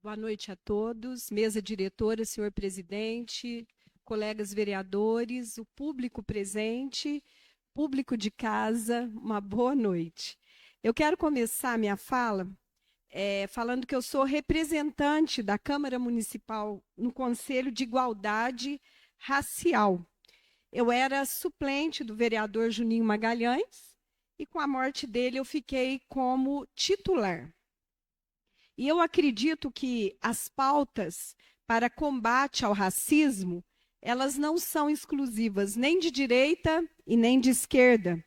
Boa noite a todos, mesa diretora, senhor presidente, colegas vereadores, o público presente, público de casa, uma boa noite. Eu quero começar minha fala falando que eu sou representante da Câmara Municipal no Conselho de Igualdade Racial. Eu era suplente do vereador Juninho Magalhães e, com a morte dele, eu fiquei como titular. E eu acredito que as pautas para combate ao racismo, elas não são exclusivas nem de direita e nem de esquerda.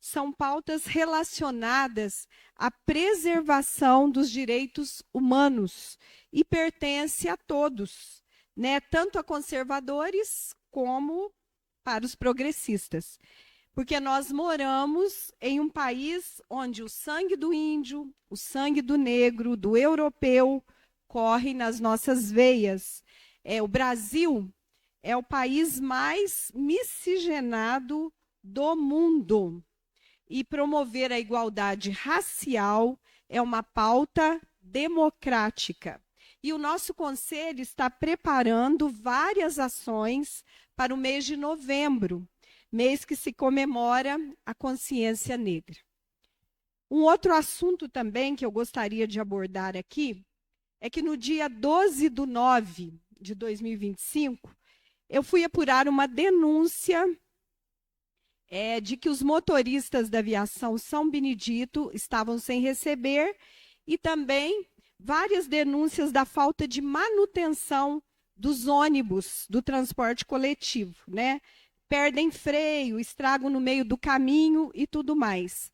São pautas relacionadas à preservação dos direitos humanos e pertence a todos, né? Tanto a conservadores como para os progressistas. Porque nós moramos em um país onde o sangue do índio, o sangue do negro, do europeu, corre nas nossas veias. O Brasil é o país mais miscigenado do mundo. E promover a igualdade racial é uma pauta democrática. E o nosso conselho está preparando várias ações para o mês de novembro, mês que se comemora a consciência negra. Um outro assunto também que eu gostaria de abordar aqui é que no dia 12/9 de 2025, eu fui apurar uma denúncia de que os motoristas da aviação São Benedito estavam sem receber e também várias denúncias da falta de manutenção dos ônibus do transporte coletivo, né? Perdem freio, estragam no meio do caminho e tudo mais.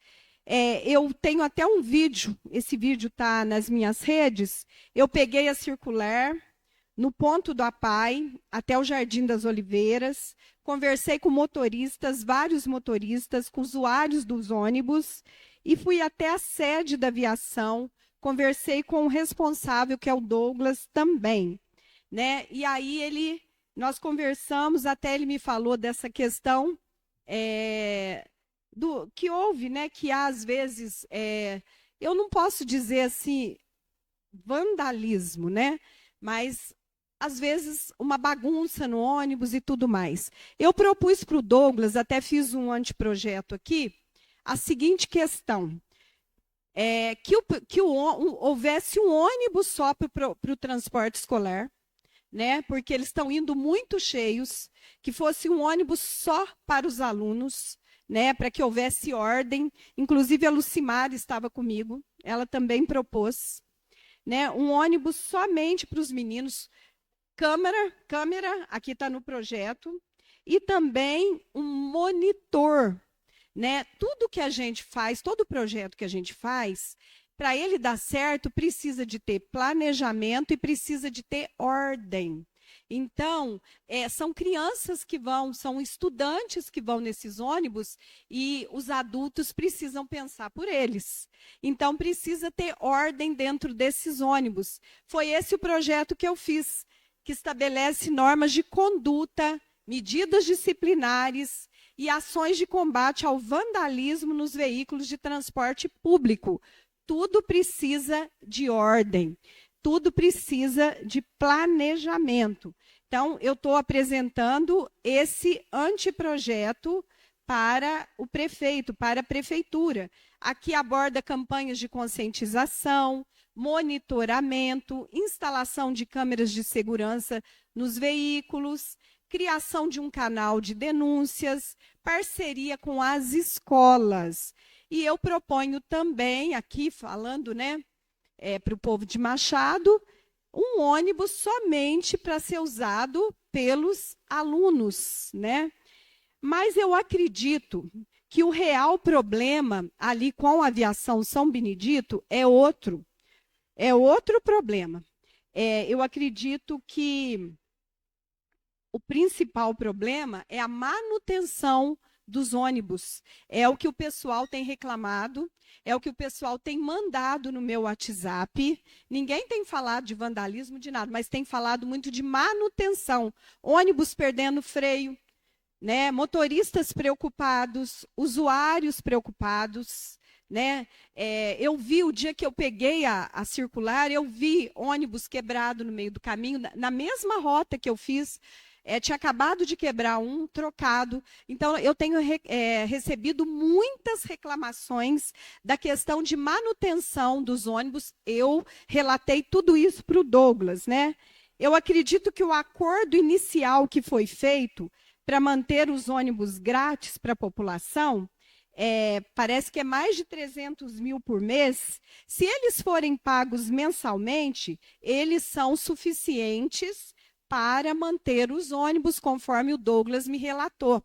Eu tenho até um vídeo, esse vídeo está nas minhas redes. Eu peguei a circular no ponto do APAI, até o Jardim das Oliveiras, conversei com motoristas, vários motoristas, com usuários dos ônibus, e fui até a sede da aviação, conversei com o responsável, que é o Douglas, também, né? E aí nós conversamos, até ele me falou dessa questão do que houve, né? Que às vezes, eu não posso dizer assim, vandalismo, né? Mas às vezes uma bagunça no ônibus e tudo mais. Eu propus para o Douglas, até fiz um anteprojeto aqui, a seguinte questão. Houvesse um ônibus só para o transporte escolar, né? Porque eles estão indo muito cheios, que fosse um ônibus só para os alunos, né? Para que houvesse ordem. Inclusive a Lucimar estava comigo, ela também propôs, né? Um ônibus somente para os meninos, câmera, aqui está no projeto, e também um monitor, né? Tudo que a gente faz, todo projeto que a gente faz, para ele dar certo, precisa de ter planejamento e precisa de ter ordem. Então, são crianças que vão, são estudantes que vão nesses ônibus e os adultos precisam pensar por eles. Então, precisa ter ordem dentro desses ônibus. Foi esse o projeto que eu fiz, que estabelece normas de conduta, medidas disciplinares e ações de combate ao vandalismo nos veículos de transporte público. Tudo precisa de ordem, tudo precisa de planejamento. Então, eu estou apresentando esse anteprojeto para o prefeito, para a prefeitura. Aqui aborda campanhas de conscientização, monitoramento, instalação de câmeras de segurança nos veículos, criação de um canal de denúncias, parceria com as escolas. E eu proponho também, aqui falando, né, para o povo de Machado, um ônibus somente para ser usado pelos alunos, né? Mas eu acredito que o real problema ali com a aviação São Benedito é outro problema. Eu acredito que o principal problema é a manutenção dos ônibus. É o que o pessoal tem reclamado, é o que o pessoal tem mandado no meu WhatsApp. Ninguém tem falado de vandalismo, de nada, mas tem falado muito de manutenção. Ônibus perdendo freio, né? Motoristas preocupados, usuários preocupados, né? Eu vi, o dia que eu peguei a circular, eu vi ônibus quebrado no meio do caminho, na mesma rota que eu fiz, tinha acabado de quebrar um, trocado. Então, eu tenho recebido muitas reclamações da questão de manutenção dos ônibus. Eu relatei tudo isso para o Douglas, né? Eu acredito que o acordo inicial que foi feito para manter os ônibus grátis para a população, parece que é mais de 300 mil por mês. Se eles forem pagos mensalmente, eles são suficientes para manter os ônibus, conforme o Douglas me relatou.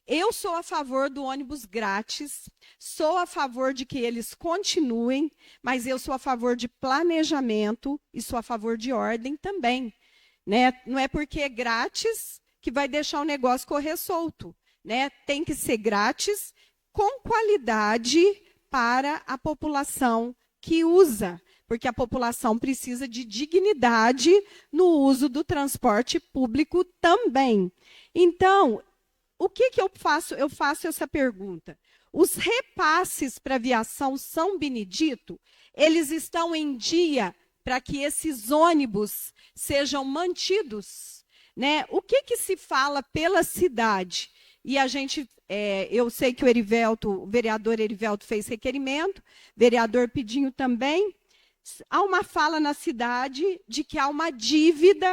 Eu sou a favor do ônibus grátis, sou a favor de que eles continuem, mas eu sou a favor de planejamento e sou a favor de ordem também, né? Não é porque é grátis que vai deixar o negócio correr solto, né? Tem que ser grátis, com qualidade para a população que usa, porque a população precisa de dignidade no uso do transporte público também. Então, o que eu faço? Eu faço essa pergunta. Os repasses para a aviação São Benedito, eles estão em dia para que esses ônibus sejam mantidos, né? O que se fala pela cidade? E a gente, eu sei que o vereador Erivelto fez requerimento, vereador Pedinho também. Há uma fala na cidade de que há uma dívida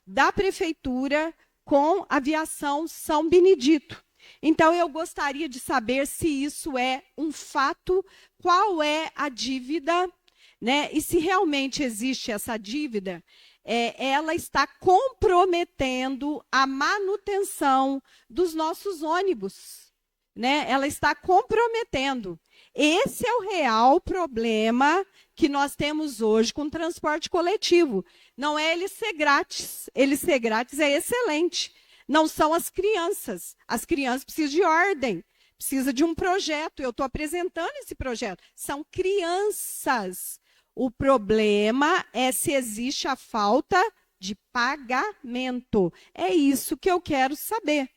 da prefeitura com a aviação São Benedito. Então, eu gostaria de saber se isso é um fato, qual é a dívida, né? E se realmente existe essa dívida, ela está comprometendo a manutenção dos nossos ônibus, né? Ela está comprometendo. Esse é o real problema que nós temos hoje com o transporte coletivo. Não é ele ser grátis. Ele ser grátis é excelente. Não são as crianças. As crianças precisam de ordem, precisam de um projeto. Eu estou apresentando esse projeto. São crianças. O problema é se existe a falta de pagamento. É isso que eu quero saber.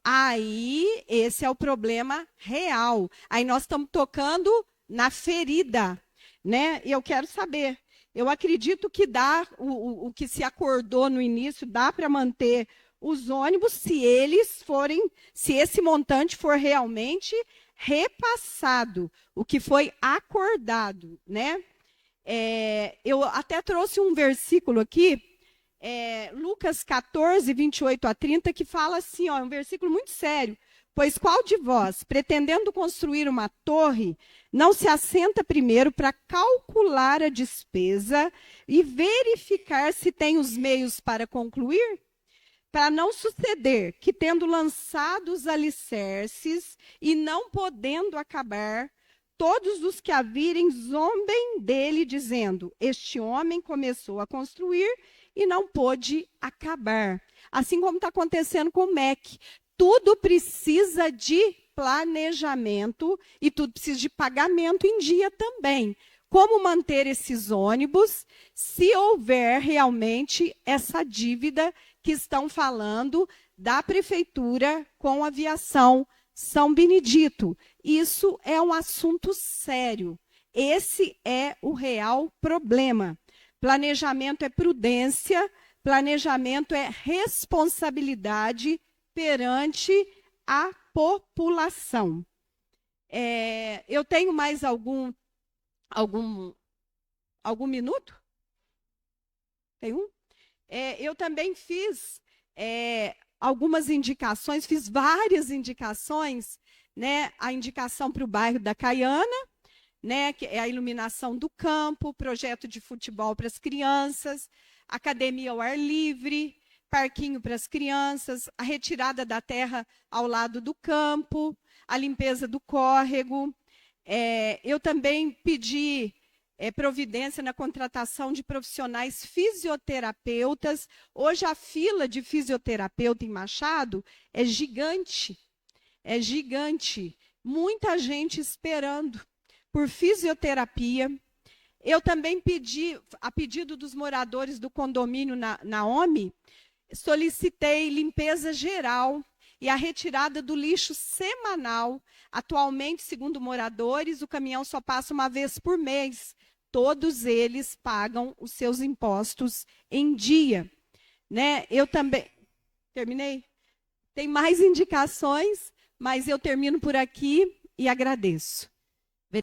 Aí, esse é o problema real. Aí nós estamos tocando na ferida, né? E eu quero saber. Eu acredito que dá, o que se acordou no início, dá para manter os ônibus se esse montante for realmente repassado, o que foi acordado, né? Eu até trouxe um versículo aqui, Lucas 14, 28 a 30, que fala assim, ó, um versículo muito sério. Pois qual de vós, pretendendo construir uma torre, não se assenta primeiro para calcular a despesa e verificar se tem os meios para concluir? Para não suceder que, tendo lançado os alicerces e não podendo acabar, todos os que a virem zombem dele, dizendo: este homem começou a construir e não pôde acabar. Assim como está acontecendo com o MEC. Tudo precisa de planejamento e tudo precisa de pagamento em dia também. Como manter esses ônibus se houver realmente essa dívida que estão falando da prefeitura com a aviação São Benedito? Isso é um assunto sério. Esse é o real problema. Planejamento é prudência, planejamento é responsabilidade perante a população. Eu tenho mais algum minuto? Tem um? Eu também fiz algumas indicações, fiz várias indicações, né? A indicação para o bairro da Caiana, né, que é a iluminação do campo, projeto de futebol para as crianças, academia ao ar livre, parquinho para as crianças, a retirada da terra ao lado do campo, a limpeza do córrego. Eu também pedi providência na contratação de profissionais fisioterapeutas. Hoje a fila de fisioterapeuta em Machado é gigante, muita gente esperando por fisioterapia. Eu também pedi, a pedido dos moradores do condomínio Naomi, solicitei limpeza geral e a retirada do lixo semanal. Atualmente, segundo moradores, o caminhão só passa uma vez por mês. Todos eles pagam os seus impostos em dia. Né? Eu também... Terminei? Tem mais indicações, mas eu termino por aqui e agradeço.